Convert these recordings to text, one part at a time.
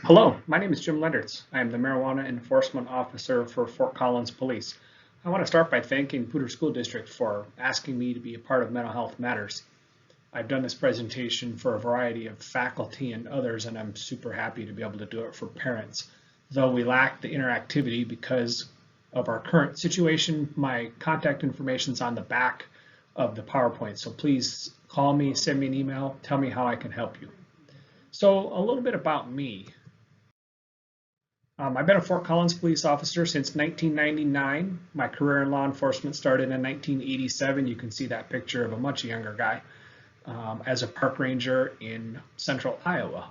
Hello, my name is Jim Lenderts. I am the Marijuana Enforcement Officer for Fort Collins Police. I want to start by thanking Poudre School District for asking me to be a part of Mental Health Matters. I've done this presentation for a variety of faculty and others, and I'm super happy to be able to do it for parents. Though we lack the interactivity because of our current situation, my contact information is on the back of the PowerPoint, so please call me, send me an email, tell me how I can help you. So a little bit about me. I've been a Fort Collins police officer since 1999. My career in law enforcement started in 1987. You can see that picture of a much younger guy as a park ranger in central Iowa.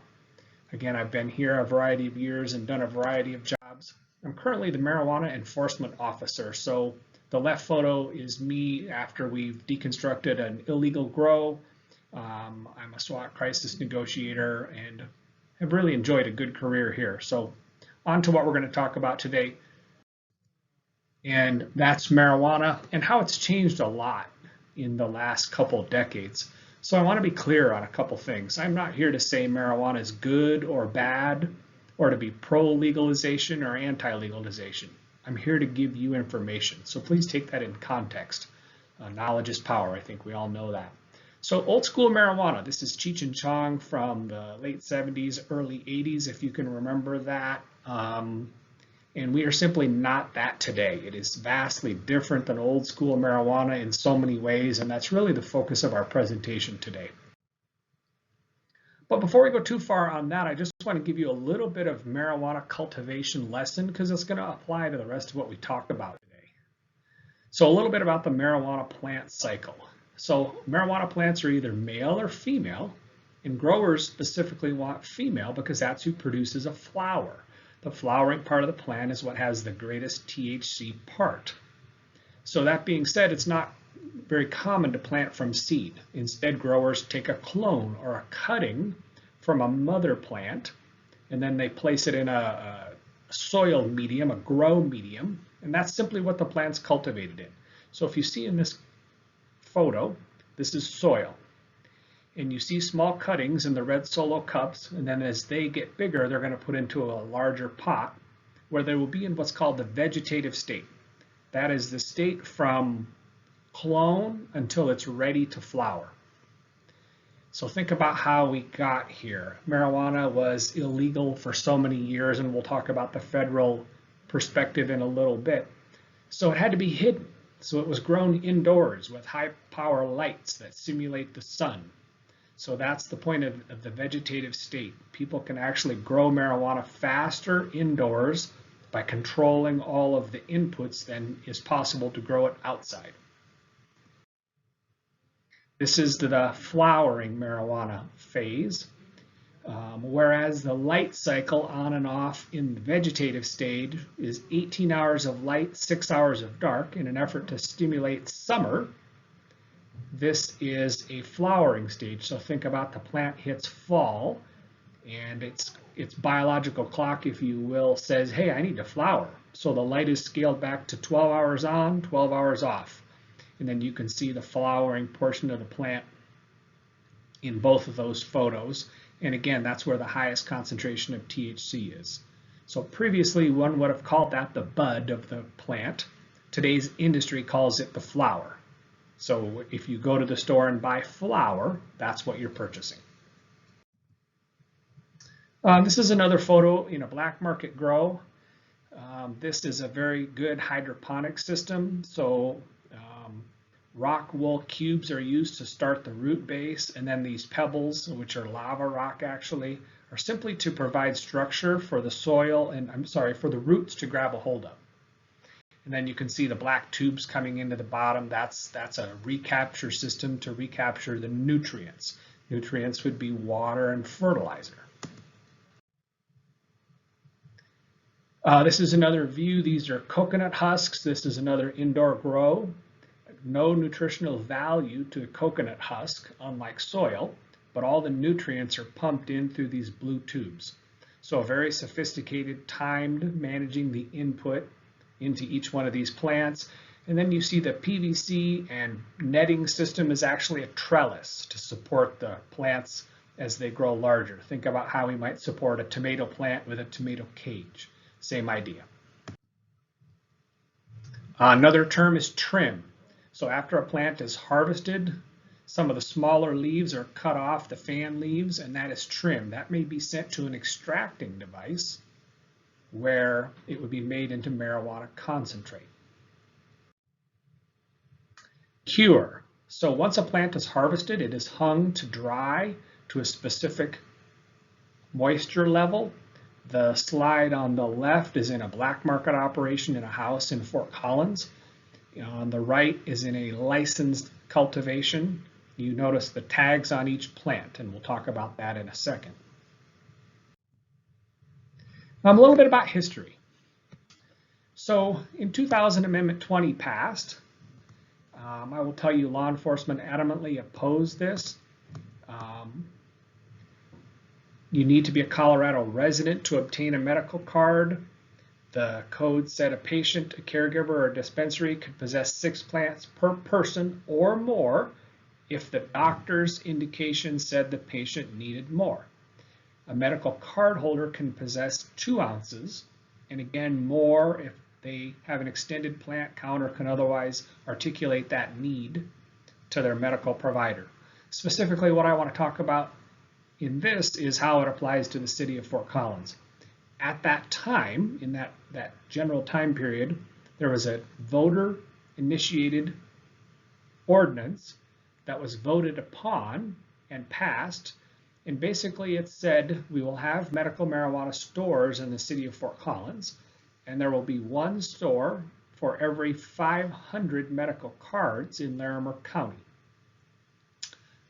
Again, I've been here a variety of years and done a variety of jobs. I'm currently the marijuana enforcement officer. So the left photo is me after we've deconstructed an illegal grow. I'm a SWAT crisis negotiator and have really enjoyed a good career here. So on to what we're going to talk about today, and that's marijuana and how it's changed a lot in the last couple decades. So I want to be clear on a couple things. I'm not here to say marijuana is good or bad, or to be pro-legalization or anti-legalization. I'm here to give you information, so please take that in context. Knowledge is power. I think we all know that. So old school marijuana, this is Cheech and Chong from the late 70s, early 80s, if you can remember that. And we are simply not that today. It is vastly different than old school marijuana in so many ways, and that's really the focus of our presentation today. But before we go too far on that, I just want to give you a little bit of marijuana cultivation lesson because it's going to apply to the rest of what we talk about today. So a little bit about the marijuana plant cycle. So marijuana plants are either male or female, and growers specifically want female because that's who produces a flower. The flowering part of the plant is what has the greatest THC part. So that being said, it's not very common to plant from seed. Instead, growers take a clone or a cutting from a mother plant, and then they place it in a soil medium, a grow medium, and that's simply what the plant's cultivated in. So if you see in this photo, this is soil. And you see small cuttings in the red solo cups, and then as they get bigger, they're going to put into a larger pot where they will be in what's called the vegetative state. That is the state from clone until it's ready to flower. So think about how we got here. Marijuana was illegal for so many years, and we'll talk about the federal perspective in a little bit. So it had to be hidden. So it was grown indoors with high power lights that simulate the sun. So that's the point of the vegetative state. People can actually grow marijuana faster indoors by controlling all of the inputs than is possible to grow it outside. This is the flowering marijuana phase, whereas the light cycle on and off in the vegetative stage is 18 hours of light, 6 hours of dark in an effort to stimulate summer. This is a flowering stage, so think about the plant hits fall, and its biological clock, if you will, says, hey, I need to flower. So the light is scaled back to 12 hours on, 12 hours off. And then you can see the flowering portion of the plant in both of those photos. And again, that's where the highest concentration of THC is. So previously, one would have called that the bud of the plant. Today's industry calls it the flower. So if you go to the store and buy flower, that's what you're purchasing. This is another photo in a black market grow. This is a very good hydroponic system. So rock wool cubes are used to start the root base, and then these pebbles, which are lava rock actually, are simply to provide structure for the soil and for the roots to grab a hold of. And then you can see the black tubes coming into the bottom. That's a recapture system to recapture the nutrients. Nutrients would be water and fertilizer. This is another view. These are coconut husks. This is another indoor grow. No nutritional value to the coconut husk, unlike soil, but all the nutrients are pumped in through these blue tubes. So a very sophisticated, timed managing the input into each one of these plants. And then you see the PVC and netting system is actually a trellis to support the plant's as they grow larger. Think about how we might support a tomato plant with a tomato cage. Same idea. Another term is trim. So after a plant is harvested, some of the smaller leaves are cut off, the fan leaves, and that is trim. That may be sent to an extracting device where it would be made into marijuana concentrate. Cure. So once a plant is harvested, it is hung to dry to a specific moisture level. The slide on the left is in a black market operation in a house in Fort Collins. On the right is in a licensed cultivation. You notice the tags on each plant, and we'll talk about that in a second. A little bit about history. So in 2000, Amendment 20 passed. I will tell you law enforcement adamantly opposed this. You need to be a Colorado resident to obtain a medical card. The code said a patient, a caregiver, or a dispensary could possess 6 plants per person or more if the doctor's indication said the patient needed more. A medical card holder can possess 2 ounces, and again more if they have an extended plant count or can otherwise articulate that need to their medical provider. Specifically, what I want to talk about in this is how it applies to the city of Fort Collins. At that time, in that general time period, there was a voter-initiated ordinance that was voted upon and passed, and basically it said we will have medical marijuana stores in the city of Fort Collins, and there will be 1 store for every 500 medical cards in Larimer County.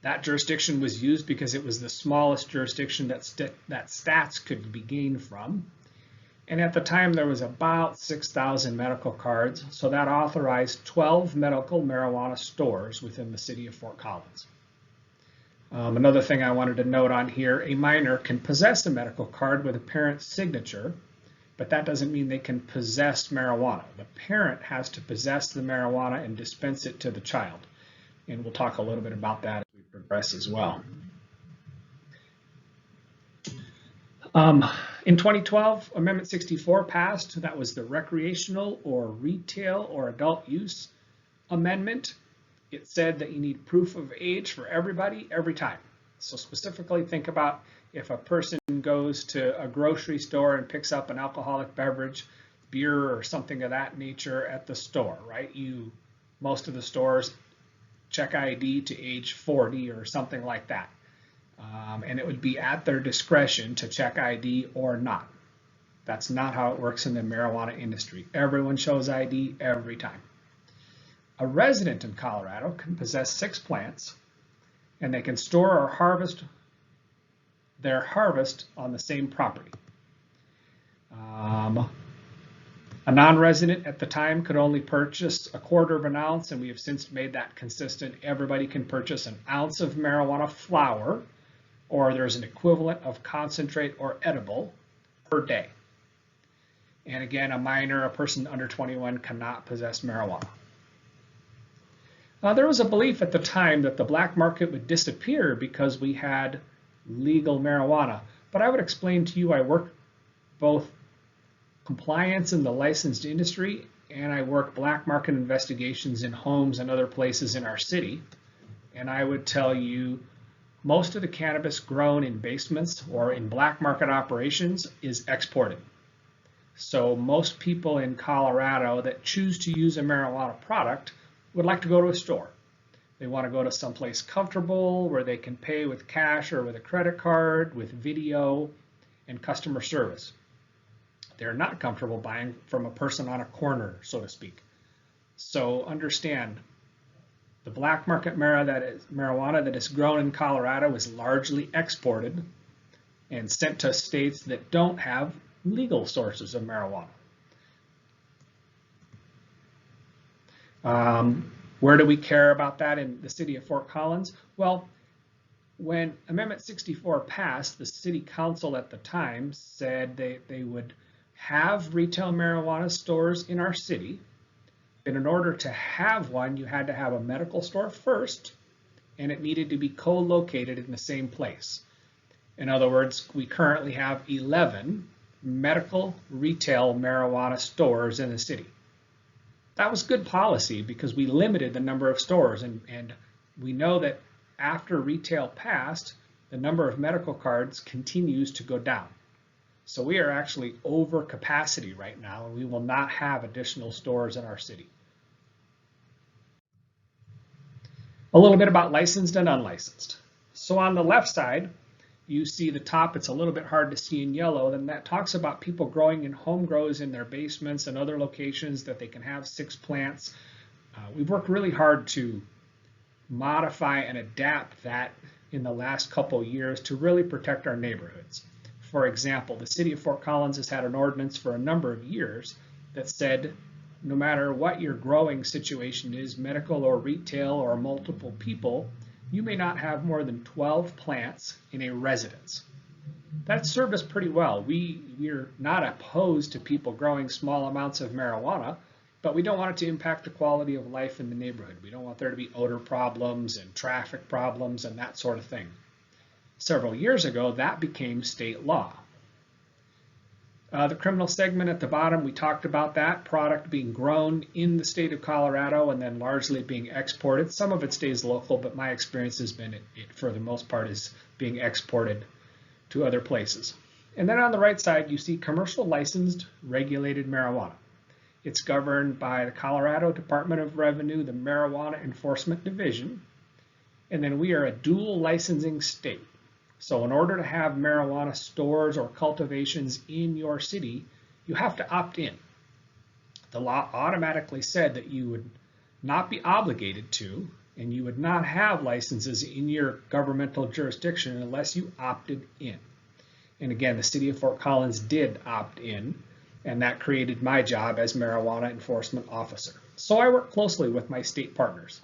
That jurisdiction was used because it was the smallest jurisdiction that stats could be gained from. And at the time, there was about 6,000 medical cards, so that authorized 12 medical marijuana stores within the city of Fort Collins. Another thing I wanted to note on here, a minor can possess a medical card with a parent's signature, but that doesn't mean they can possess marijuana. The parent has to possess the marijuana and dispense it to the child. And we'll talk a little bit about that as we progress as well. In 2012, Amendment 64 passed. That was the recreational or retail or adult use amendment. It said that you need proof of age for everybody every time. So specifically think about if a person goes to a grocery store and picks up an alcoholic beverage, beer or something of that nature at the store, right? Most of the stores check ID to age 40 or something like that. And it would be at their discretion to check ID or not. That's not how it works in the marijuana industry. Everyone shows ID every time. A resident in Colorado can possess 6 plants, and they can store or harvest their harvest on the same property. A non-resident at the time could only purchase 1/4 of an ounce, and we have since made that consistent. Everybody can purchase 1 ounce of marijuana flower, or there's an equivalent of concentrate or edible per day. And again, a minor, a person under 21, cannot possess marijuana. There was a belief at the time that the black market would disappear because we had legal marijuana, but I would explain to you I work both compliance in the licensed industry, and I work black market investigations in homes and other places in our city. And I would tell you most of the cannabis grown in basements or in black market operations is exported. So most people in Colorado that choose to use a marijuana product would like to go to a store. They want to go to someplace comfortable where they can pay with cash or with a credit card, with video and customer service. They're not comfortable buying from a person on a corner, so to speak. So understand, the black market marijuana that is grown in Colorado is largely exported and sent to states that don't have legal sources of marijuana. Where do we care about that in the city of Fort Collins? Well, when Amendment 64 passed, the city council at the time said they would have retail marijuana stores in our city. And in order to have one, you had to have a medical store first, and it needed to be co-located in the same place. In other words, we currently have 11 medical retail marijuana stores in the city. That was good policy because we limited the number of stores, and we know that after retail passed, the number of medical cards continues to go down. So we are actually over capacity right now, and we will not have additional stores in our city. A little bit about licensed and unlicensed. So on the left side, you see the top, it's a little bit hard to see in yellow, then that talks about people growing in home grows in their basements and other locations that they can have 6 plants. We've worked really hard to modify and adapt that in the last couple years to really protect our neighborhoods. For example, the city of Fort Collins has had an ordinance for a number of years that said no matter what your growing situation is, medical or retail or multiple people, you may not have more than 12 plants in a residence. That served us pretty well. We're not opposed to people growing small amounts of marijuana, but we don't want it to impact the quality of life in the neighborhood. We don't want there to be odor problems and traffic problems and that sort of thing. Several years ago, that became state law. The criminal segment at the bottom, we talked about that product being grown in the state of Colorado and then largely being exported. Some of it stays local, but my experience has been it for the most part is being exported to other places. And then on the right side, you see commercial licensed regulated marijuana. It's governed by the Colorado Department of Revenue, the Marijuana Enforcement Division, and then we are a dual licensing state. So in order to have marijuana stores or cultivations in your city, you have to opt in. The law automatically said that you would not be obligated to, and you would not have licenses in your governmental jurisdiction unless you opted in. And again, the city of Fort Collins did opt in, and that created my job as marijuana enforcement officer. So I work closely with my state partners.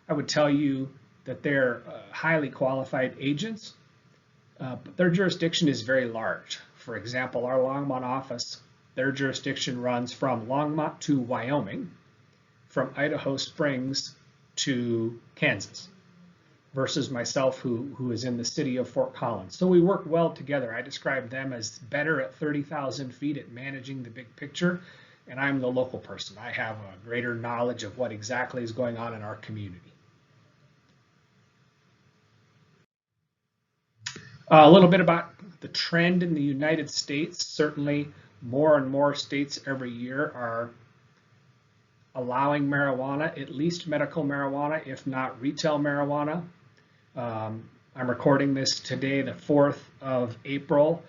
I would tell you that they're highly qualified agents, but their jurisdiction is very large. For example, our Longmont office, their jurisdiction runs from Longmont to Wyoming, from Idaho Springs to Kansas, versus myself who is in the city of Fort Collins. So we work well together. I describe them as better at 30,000 feet at managing the big picture, and I'm the local person. I have a greater knowledge of what exactly is going on in our community. A little bit about the trend in the United States. Certainly more and more states every year are allowing marijuana, at least medical marijuana, if not retail marijuana. I'm recording this today, the 4th of April,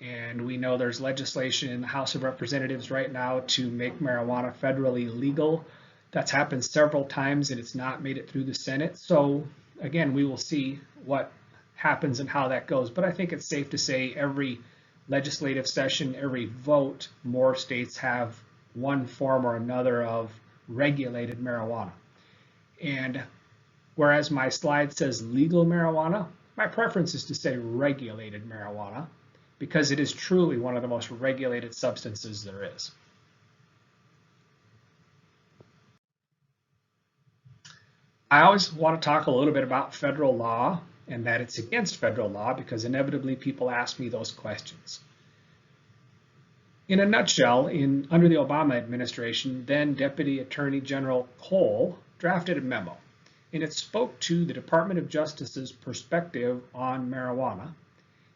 and we know there's legislation in the House of Representatives right now to make marijuana federally legal. That's happened several times and it's not made it through the Senate. So again, we will see what happens and how that goes. But I think it's safe to say every legislative session, every vote, more states have one form or another of regulated marijuana. And whereas my slide says legal marijuana, my preference is to say regulated marijuana because it is truly one of the most regulated substances there is. I always want to talk a little bit about federal law and that it's against federal law because inevitably people ask me those questions. In a nutshell, under the Obama administration, then Deputy Attorney General Cole drafted a memo, and it spoke to the Department of Justice's perspective on marijuana,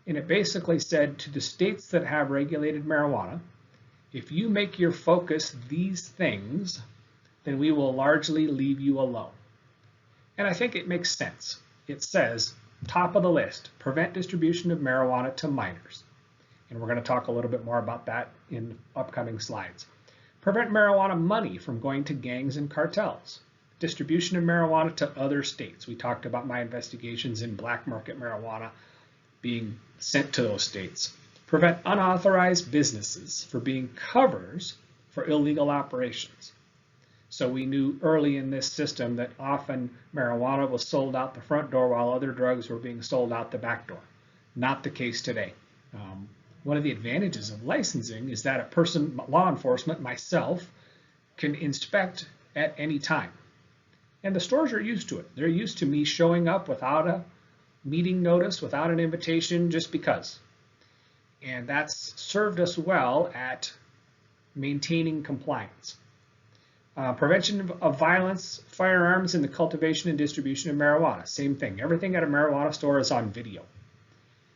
and it basically said to the states that have regulated marijuana, if you make your focus these things, then we will largely leave you alone. And I think it makes sense. It says, top of the list, prevent distribution of marijuana to minors. And we're going to talk a little bit more about that in upcoming slides. Prevent marijuana money from going to gangs and cartels. Distribution of marijuana to other states. We talked about my investigations in black market marijuana being sent to those states. Prevent unauthorized businesses from being covers for illegal operations. So we knew early in this system that often marijuana was sold out the front door while other drugs were being sold out the back door. Not the case today. One of the advantages of licensing is that a person, law enforcement, myself, can inspect at any time. And the stores are used to it. They're used to me showing up without a meeting notice without an invitation just because. And that's served us well at maintaining compliance. Prevention of violence, firearms, and the cultivation and distribution of marijuana. Same thing. Everything at a marijuana store is on video.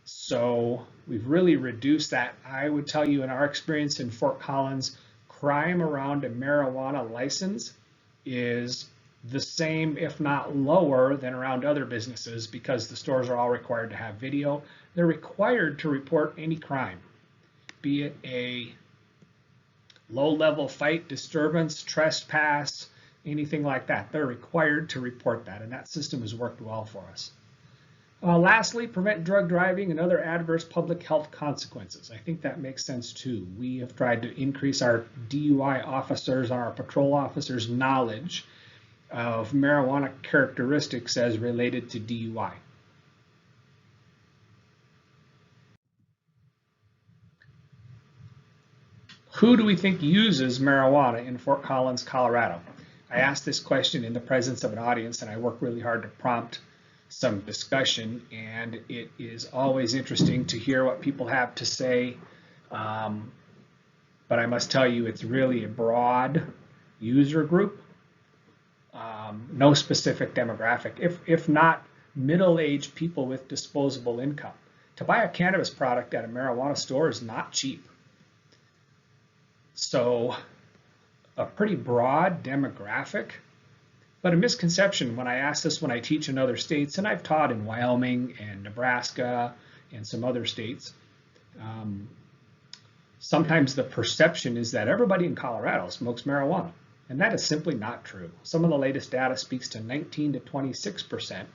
So we've really reduced that. I would tell you in our experience in Fort Collins, crime around a marijuana license is the same, if not lower, than around other businesses because the stores are all required to have video. They're required to report any crime, be it a low-level fight, disturbance, trespass, anything like that. They're required to report that, and that system has worked well for us. Lastly, prevent drug driving and other adverse public health consequences. I think that makes sense too. We have tried to increase our DUI officers, our patrol officers' knowledge of marijuana characteristics as related to DUI. Who do we think uses marijuana in Fort Collins, Colorado? I asked this question in the presence of an audience, and I work really hard to prompt some discussion, and it is always interesting to hear what people have to say. But I must tell you, it's really a broad user group, no specific demographic, if not middle-aged people with disposable income. To buy a cannabis product at a marijuana store is not cheap. So a pretty broad demographic, but a misconception when I ask this when I teach in other states, and I've taught in Wyoming and Nebraska and some other states, sometimes the perception is that everybody in Colorado smokes marijuana, and that is simply not true. Some of the latest data speaks to 19 to 26%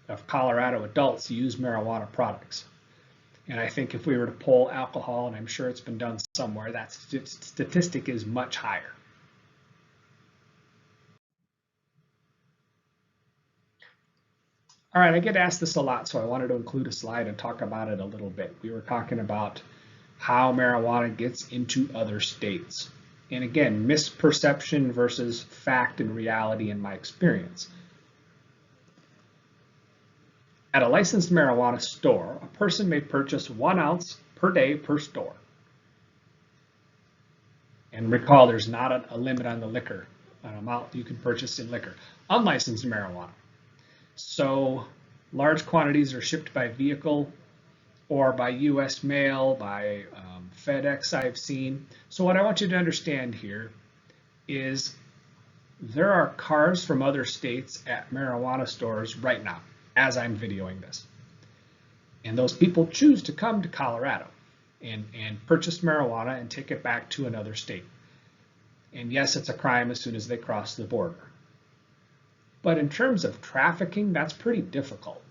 of Colorado adults use marijuana products. And I think if we were to poll alcohol, and I'm sure it's been done somewhere, that statistic is much higher. All right, I get asked this a lot, so I wanted to include a slide and talk about it a little bit. We were talking about how marijuana gets into other states. And again, misperception versus fact and reality in my experience. At a licensed marijuana store, a person may purchase 1 ounce per day per store. And recall, there's not a limit on the liquor, an amount you can purchase in liquor. Unlicensed marijuana. So large quantities are shipped by vehicle or by U.S. mail, by FedEx I've seen. So what I want you to understand here is there are cars from other states at marijuana stores right now, as I'm videoing this. And those people choose to come to Colorado and purchase marijuana and take it back to another state. And yes, it's a crime as soon as they cross the border. But in terms of trafficking, that's pretty difficult.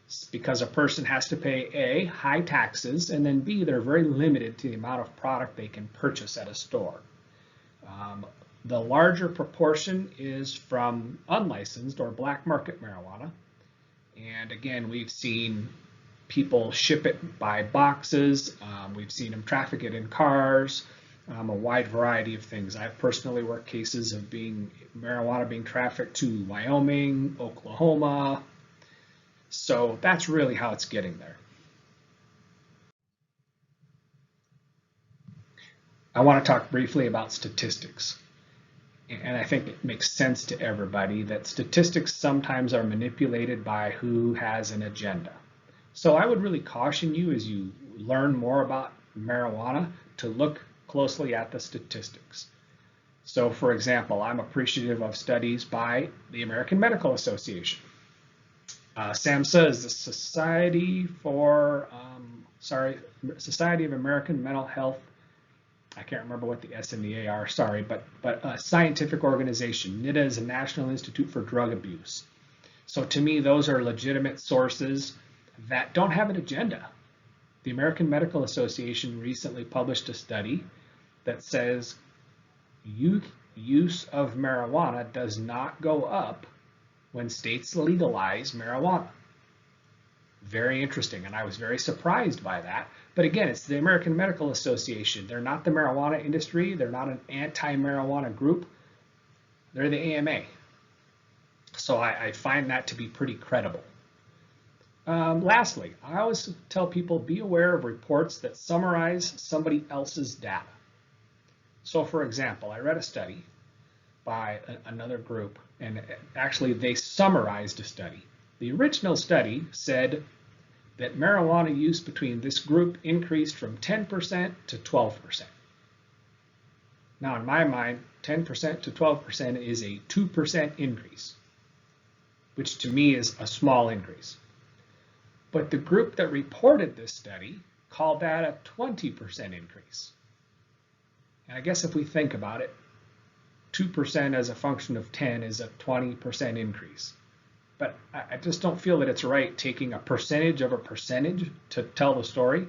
It's because a person has to pay A, high taxes, and then B, they're very limited to the amount of product they can purchase at a store. The larger proportion is from unlicensed or black market marijuana. And again, we've seen people ship it by boxes. We've seen them traffic it in cars, a wide variety of things. I've personally worked cases of marijuana being trafficked to Wyoming, Oklahoma. So that's really how it's getting there. I want to talk briefly about statistics. And I think it makes sense to everybody that statistics sometimes are manipulated by who has an agenda. So I would really caution you as you learn more about marijuana to look closely at the statistics. So for example, I'm appreciative of studies by the American Medical Association. SAMHSA is the Society of American Mental Health. I can't remember what the S and the A are, sorry, but a scientific organization. NIDA is a National Institute for Drug Abuse. So to me, those are legitimate sources that don't have an agenda. The American Medical Association recently published a study that says youth use of marijuana does not go up when states legalize marijuana. Very interesting, and I was very surprised by that. But again, it's the American Medical Association. They're not the marijuana industry. They're not an anti-marijuana group. They're the AMA. So I find that to be pretty credible. Lastly, I always tell people be aware of reports that summarize somebody else's data. So for example, I read a study by another group, and actually they summarized a study. The original study said that marijuana use between this group increased from 10% to 12%. Now in my mind, 10% to 12% is a 2% increase, which to me is a small increase. But the group that reported this study called that a 20% increase. And I guess if we think about it, 2% as a function of 10 is a 20% increase. But I just don't feel that it's right taking a percentage of a percentage to tell the story.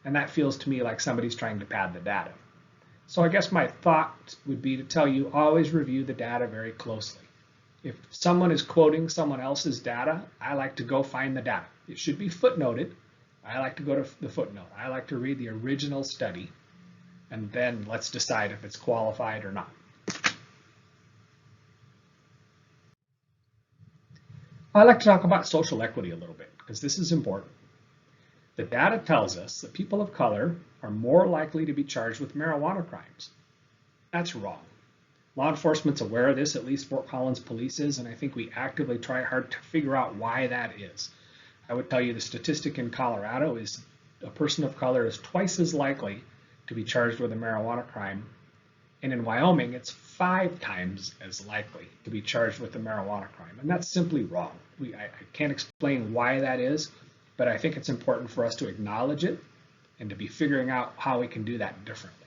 And that feels to me like somebody's trying to pad the data. So I guess my thought would be to tell you always review the data very closely. If someone is quoting someone else's data, I like to go find the data. It should be footnoted. I like to go to the footnote. I like to read the original study, and then let's decide if it's qualified or not. I like to talk about social equity a little bit because this is important. The data tells us that people of color are more likely to be charged with marijuana crimes. That's wrong. Law enforcement's aware of this, at least Fort Collins Police is, and I think we actively try hard to figure out why that is. I would tell you the statistic in Colorado is a person of color is twice as likely to be charged with a marijuana crime, and in Wyoming it's 5 times as likely to be charged with a marijuana crime, and that's simply wrong. I can't explain why that is, but I think it's important for us to acknowledge it and to be figuring out how we can do that differently.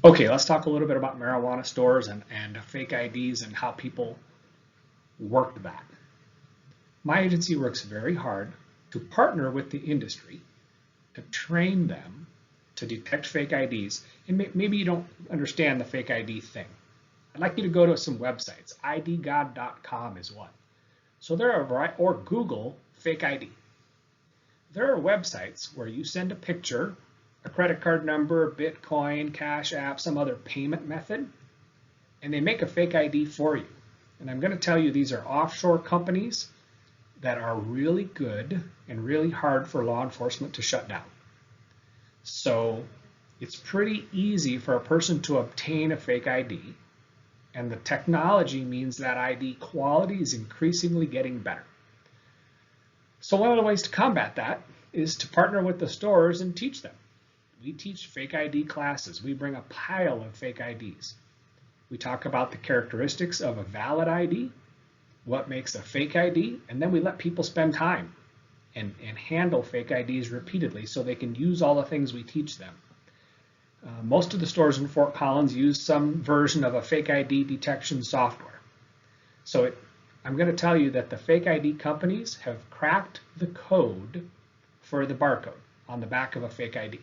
Okay, let's talk a little bit about marijuana stores and fake IDs and how people work that. My agency works very hard to partner with the industry to train them to detect fake IDs. And maybe you don't understand the fake ID thing. I'd like you to go to some websites. idgod.com is one. So there are, or Google fake ID. There are websites where you send a picture, a credit card number, Bitcoin, Cash App, some other payment method, and they make a fake ID for you. And I'm going to tell you these are offshore companies that are really good and really hard for law enforcement to shut down. So it's pretty easy for a person to obtain a fake ID, and the technology means that ID quality is increasingly getting better. So one of the ways to combat that is to partner with the stores and teach them. We teach fake ID classes. We bring a pile of fake IDs. We talk about the characteristics of a valid ID, what makes a fake ID, and then we let people spend time and handle fake IDs repeatedly so they can use all the things we teach them. Most of the stores in Fort Collins use some version of a fake ID detection software. So I'm going to tell you that the fake ID companies have cracked the code for the barcode on the back of a fake ID.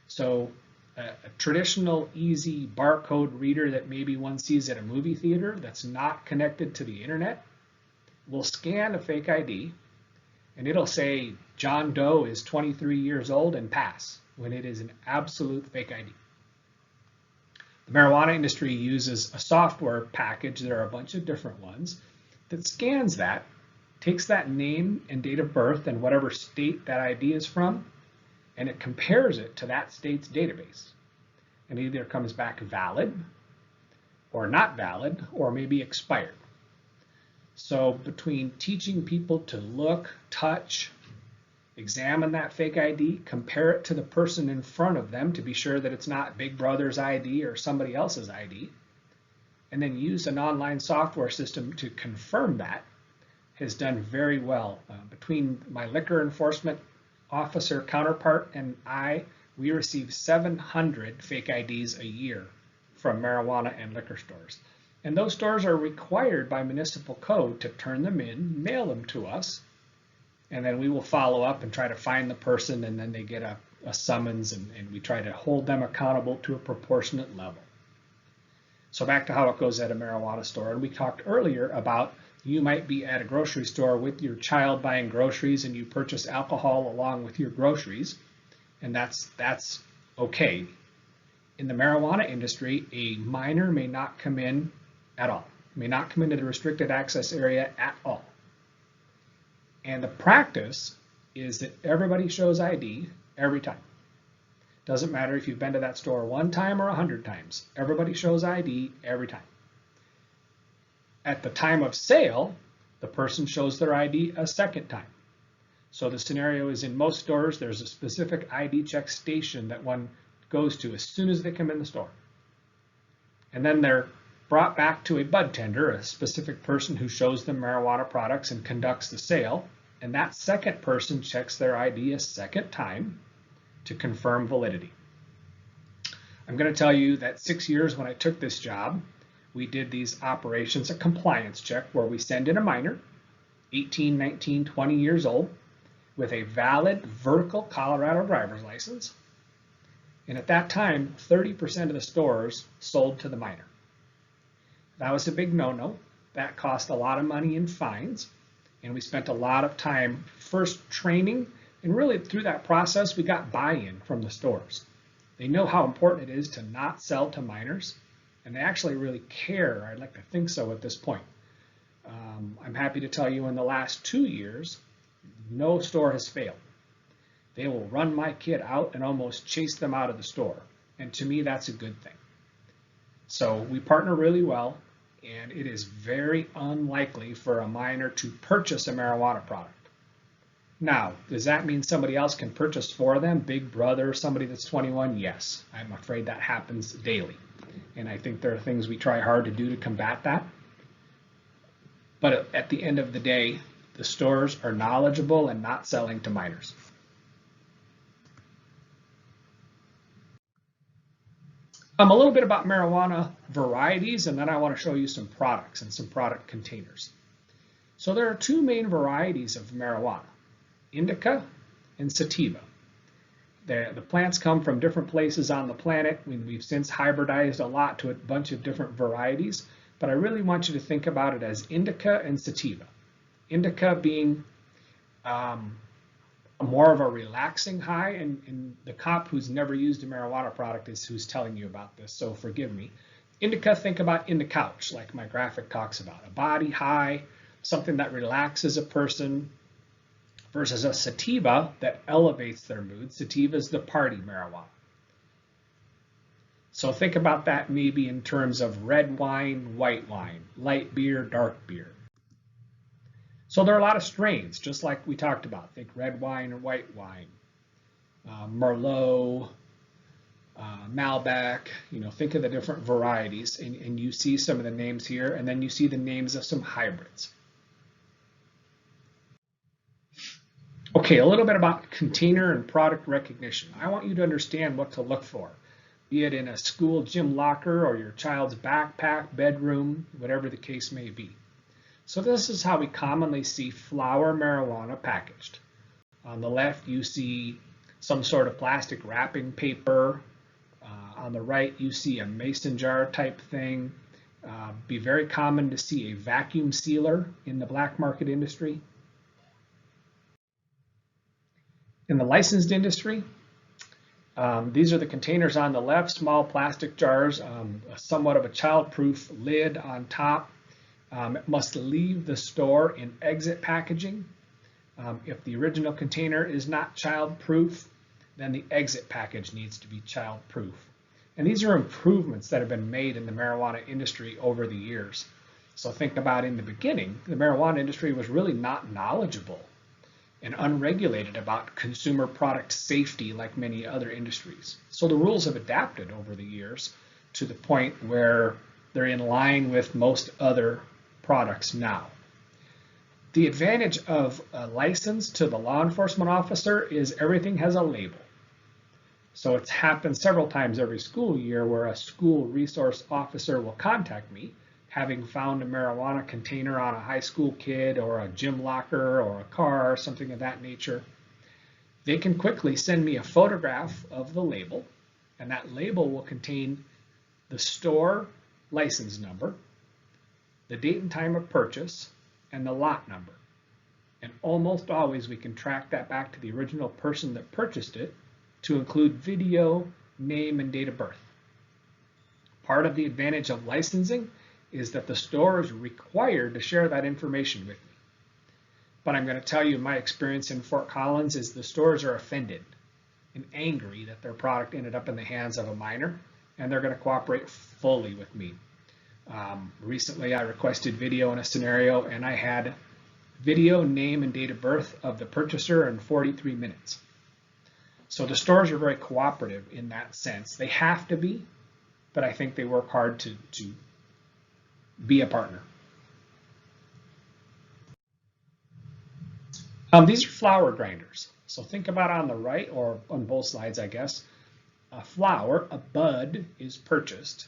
So a traditional easy barcode reader that maybe one sees at a movie theater that's not connected to the internet will scan a fake ID and it'll say John Doe is 23 years old and pass when it is an absolute fake ID. The marijuana industry uses a software package, there are a bunch of different ones, that scans that, takes that name and date of birth and whatever state that ID is from, and it compares it to that state's database. And either comes back valid or not valid or maybe expired. So between teaching people to look, touch, examine that fake ID, compare it to the person in front of them to be sure that it's not Big Brother's ID or somebody else's ID, and then use an online software system to confirm that, has done very well. Between my liquor enforcement officer counterpart and we receive 700 fake IDs a year from marijuana and liquor stores. And those stores are required by municipal code to turn them in, mail them to us, and then we will follow up and try to find the person, and then they get a summons, and we try to hold them accountable to a proportionate level. So back to how it goes at a marijuana store. And we talked earlier about you might be at a grocery store with your child buying groceries and you purchase alcohol along with your groceries, and that's okay. In the marijuana industry, a minor may not come in at all. may not come into the restricted access area at all. And the practice is that everybody shows ID every time. Doesn't matter if you've been to that store 1 time or 100 times. Everybody shows ID every time. At the time of sale, the person shows their ID a second time. So the scenario is, in most stores, there's a specific ID check station that one goes to as soon as they come in the store. And then they're brought back to a bud tender, a specific person who shows them marijuana products and conducts the sale. And that second person checks their ID a second time to confirm validity. I'm going to tell you that 6 years when I took this job, we did these operations, a compliance check, where we send in a minor, 18, 19, 20 years old, with a valid vertical Colorado driver's license. And at that time, 30% of the stores sold to the minor. That was a big no-no. That cost a lot of money in fines. And we spent a lot of time first training. And really through that process, we got buy-in from the stores. They know how important it is to not sell to minors. And they actually really care. I'd like to think so at this point. I'm happy to tell you in the last 2 years, no store has failed. They will run my kid out and almost chase them out of the store. And to me, that's a good thing. So we partner really well, and it is very unlikely for a minor to purchase a marijuana product. Now, does that mean somebody else can purchase for them? Big brother, somebody that's 21? Yes, I'm afraid that happens daily. And I think there are things we try hard to do to combat that. But at the end of the day, the stores are knowledgeable and not selling to minors. A little bit about marijuana varieties, and then I want to show you some products and some product containers. So there are 2 main varieties of marijuana, indica and sativa. The plants come from different places on the planet. We've since hybridized a lot to a bunch of different varieties, but I really want you to think about it as indica and sativa. Indica being more of a relaxing high, and the cop who's never used a marijuana product is who's telling you about this, so forgive me. Indica, think about in the couch, like my graphic talks about, a body high, something that relaxes a person, versus a sativa that elevates their mood. Sativa is the party marijuana. So think about that maybe in terms of red wine, white wine, light beer, dark beer. So there are a lot of strains, just like we talked about. Think red wine or white wine, Merlot, Malbec, think of the different varieties, and you see some of the names here, and then you see the names of some hybrids. Okay, a little bit about container and product recognition. I want you to understand what to look for, be it in a school gym locker or your child's backpack, bedroom, whatever the case may be. So this is how we commonly see flower marijuana packaged. On the left, you see some sort of plastic wrapping paper. On the right, you see a mason jar type thing. Be very common to see a vacuum sealer in the black market industry. In the licensed industry, these are the containers on the left, small plastic jars, somewhat of a child-proof lid on top. It must leave the store in exit packaging. If the original container is not child-proof, then the exit package needs to be child-proof. And these are improvements that have been made in the marijuana industry over the years. So think about in the beginning, the marijuana industry was really not knowledgeable and unregulated about consumer product safety like many other industries. So the rules have adapted over the years to the point where they're in line with most other products now. The advantage of a license to the law enforcement officer is everything has a label. So it's happened several times every school year where a school resource officer will contact me, having found a marijuana container on a high school kid or a gym locker or a car, something of that nature. They can quickly send me a photograph of the label, and that label will contain the store license number, the date and time of purchase, and the lot number. And almost always we can track that back to the original person that purchased it to include video, name, and date of birth. Part of the advantage of licensing is that the store is required to share that information with me. But I'm going to tell you my experience in Fort Collins is the stores are offended and angry that their product ended up in the hands of a minor, and they're going to cooperate fully with me. Recently, I requested video in a scenario, and I had video, name, and date of birth of the purchaser in 43 minutes. So the stores are very cooperative in that sense. They have to be, but I think they work hard to be a partner. These are flower grinders. So think about on the right, or on both slides, I guess, a flower, a bud is purchased,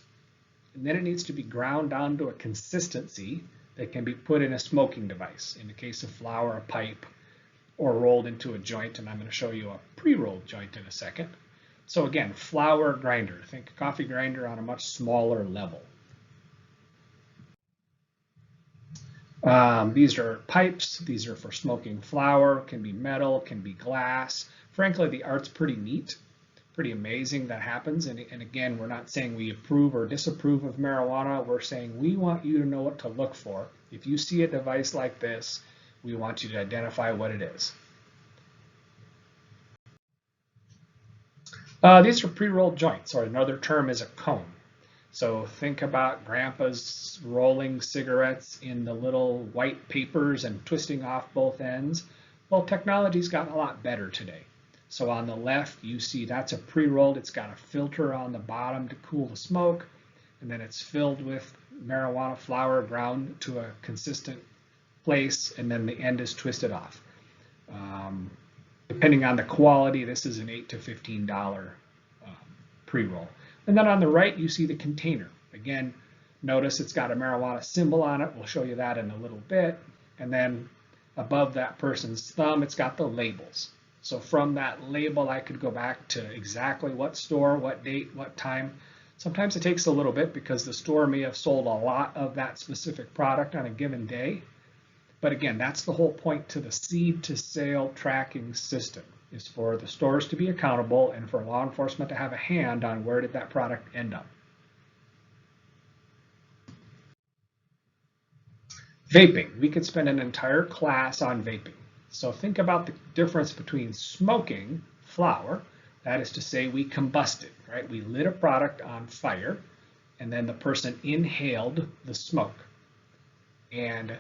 and then it needs to be ground down to a consistency that can be put in a smoking device. In the case of flower, a pipe, or rolled into a joint, and I'm going to show you a pre-rolled joint in a second. So again, flower grinder. Think coffee grinder on a much smaller level. These are pipes. These are for smoking flower. Can be metal, can be glass. Frankly, the art's pretty neat, pretty amazing that happens. And again, we're not saying we approve or disapprove of marijuana. We're saying we want you to know what to look for. If you see a device like this, we want you to identify what it is. These are pre-rolled joints, or another term is a cone. So think about grandpa's rolling cigarettes in the little white papers and twisting off both ends. Well, technology's gotten a lot better today. So on the left, you see that's a pre-rolled. It's got a filter on the bottom to cool the smoke, and then it's filled with marijuana flower ground to a consistent place, and then the end is twisted off. Depending on the quality, this is an $8 to $15 pre-roll. And then on the right, you see the container. Again, notice it's got a marijuana symbol on it. We'll show you that in a little bit. And then above that person's thumb, it's got the labels. So from that label, I could go back to exactly what store, what date, what time. Sometimes it takes a little bit because the store may have sold a lot of that specific product on a given day. But again, that's the whole point to the seed to sale tracking system, is for the stores to be accountable and for law enforcement to have a hand on where did that product end up. Vaping. We could spend an entire class on vaping. So think about the difference between smoking flower, that is to say we combusted, right? We lit a product on fire and then the person inhaled the smoke. And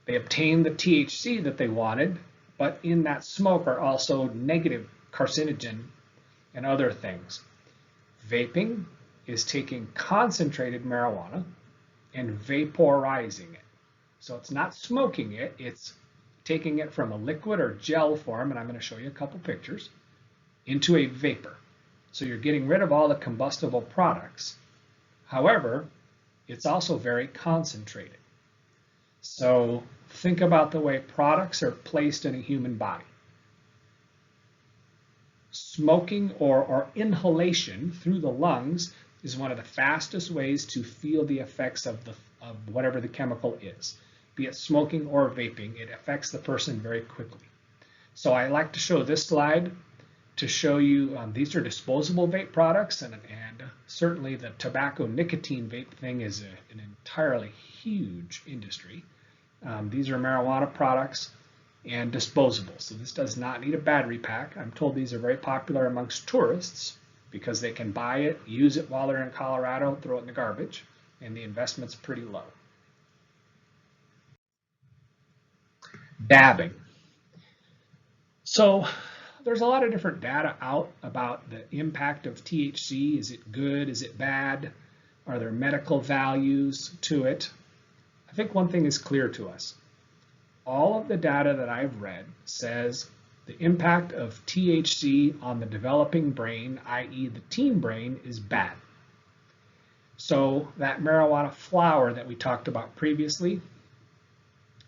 they obtained the THC that they wanted, but in that smoke are also negative carcinogen and other things. Vaping is taking concentrated marijuana and vaporizing it. So it's not smoking it, it's taking it from a liquid or gel form, and I'm going to show you a couple pictures, into a vapor. So you're getting rid of all the combustible products. However, it's also very concentrated. So think about the way products are placed in a human body. Smoking or inhalation through the lungs is one of the fastest ways to feel the effects of whatever the chemical is. Be it smoking or vaping, it affects the person very quickly. So I like to show this slide to show you these are disposable vape products, and certainly the tobacco nicotine vape thing is an entirely huge industry. These are marijuana products and disposable. So this does not need a battery pack. I'm told these are very popular amongst tourists because they can buy it, use it while they're in Colorado, throw it in the garbage, and the investment's pretty low. Dabbing. So there's a lot of different data out about the impact of THC. Is it good? Is it bad? Are there medical values to it? I think one thing is clear to us. All of the data that I've read says the impact of THC on the developing brain, i.e. the teen brain, is bad. So that marijuana flower that we talked about previously,